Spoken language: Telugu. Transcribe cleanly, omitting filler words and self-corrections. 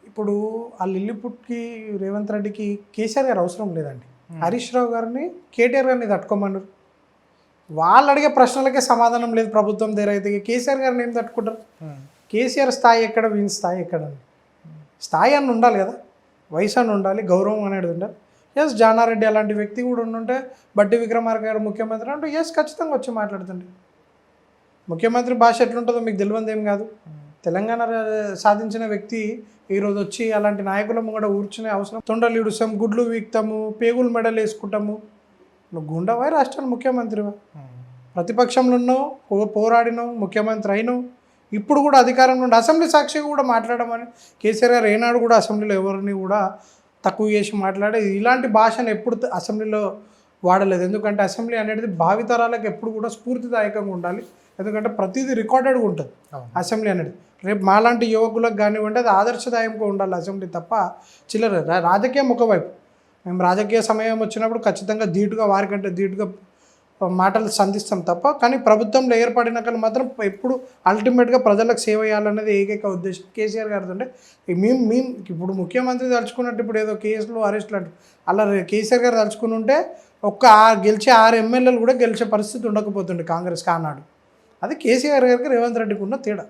ఇప్పుడు ఆ లిల్లీపుట్కి రేవంత్ రెడ్డికి కేసీఆర్ గారు అవసరం లేదండి. హరీష్ రావు గారిని కేటీఆర్ గారిని తట్టుకోమన్నారు. వాళ్ళు అడిగే ప్రశ్నలకే సమాధానం లేదు ప్రభుత్వం దగ్గర. అయితే కేసీఆర్ గారిని ఏం తట్టుకుంటారు? కేసీఆర్ స్థాయి ఎక్కడ, వీని స్థాయి ఎక్కడ? స్థాయి అని ఉండాలి కదా, వయసు అని ఉండాలి, గౌరవం అనేది ఉండాలి. ఎస్, జానారెడ్డి అలాంటి వ్యక్తి కూడా ఉండుంటే, బట్టి విక్రమార్క గారు ముఖ్యమంత్రి అంటే ఎస్ ఖచ్చితంగా వచ్చి మాట్లాడుతుండే. ముఖ్యమంత్రి భాష ఎట్లుంటుందో మీకు తెలియదు ఏం కాదు. తెలంగాణ సాధించిన వ్యక్తి ఈరోజు వచ్చి అలాంటి నాయకులము కూడా కూర్చునే అవసరం. తొండలు ఇడుస్తాం, గుడ్లు వీక్తాము, పేగులు మెడలు వేసుకుంటాము. నువ్వు గుండవై రాష్ట్రాల ముఖ్యమంత్రివా? ప్రతిపక్షంలో ఉన్నావు, పోరాడినావు, ముఖ్యమంత్రి అయినావు. ఇప్పుడు కూడా అధికారం నుండి అసెంబ్లీ సాక్షిగా కూడా మాట్లాడమని కేసీఆర్ గారు ఏనాడు కూడా అసెంబ్లీలో ఎవరిని కూడా తక్కువ చేసి మాట్లాడే ఇలాంటి భాషను ఎప్పుడు అసెంబ్లీలో వాడలేదు. ఎందుకంటే అసెంబ్లీ అనేది భావితరాలకు ఎప్పుడు కూడా స్ఫూర్తిదాయకంగా ఉండాలి. ఎందుకంటే ప్రతిదీ రికార్డెడ్గా ఉంటుంది అసెంబ్లీ అనేది. రేపు మాలాంటి యువకులకు కానివ్వండి అది ఆదర్శదాయంగా ఉండాలి అసెంబ్లీ తప్ప చిల్లర. రాజకీయం ఒకవైపు, మేము రాజకీయ సమయం వచ్చినప్పుడు ఖచ్చితంగా ధీటుగా, వారికంటే ధీటుగా మాటలు సంధిస్తాం తప్ప, కానీ ప్రభుత్వంలో ఏర్పడినాక మాత్రం ఎప్పుడు అల్టిమేట్గా ప్రజలకు సేవ చేయాలనేది ఏకైక ఉద్దేశం కేసీఆర్ గారితో. ఉంటే మేము ఇప్పుడు ముఖ్యమంత్రి తలుచుకున్నట్టు ఇప్పుడు ఏదో కేసులు అరెస్టులు అంటే అలా కేసీఆర్ గారు తలుచుకుని ఉంటే గెలిచే 6 ఎమ్మెల్యేలు కూడా గెలిచే పరిస్థితి ఉండకపోతుండే కాంగ్రెస్కి ఆనాడు. అది కేసీఆర్ గారికి రేవంత్ రెడ్డికి ఉన్న తేడా.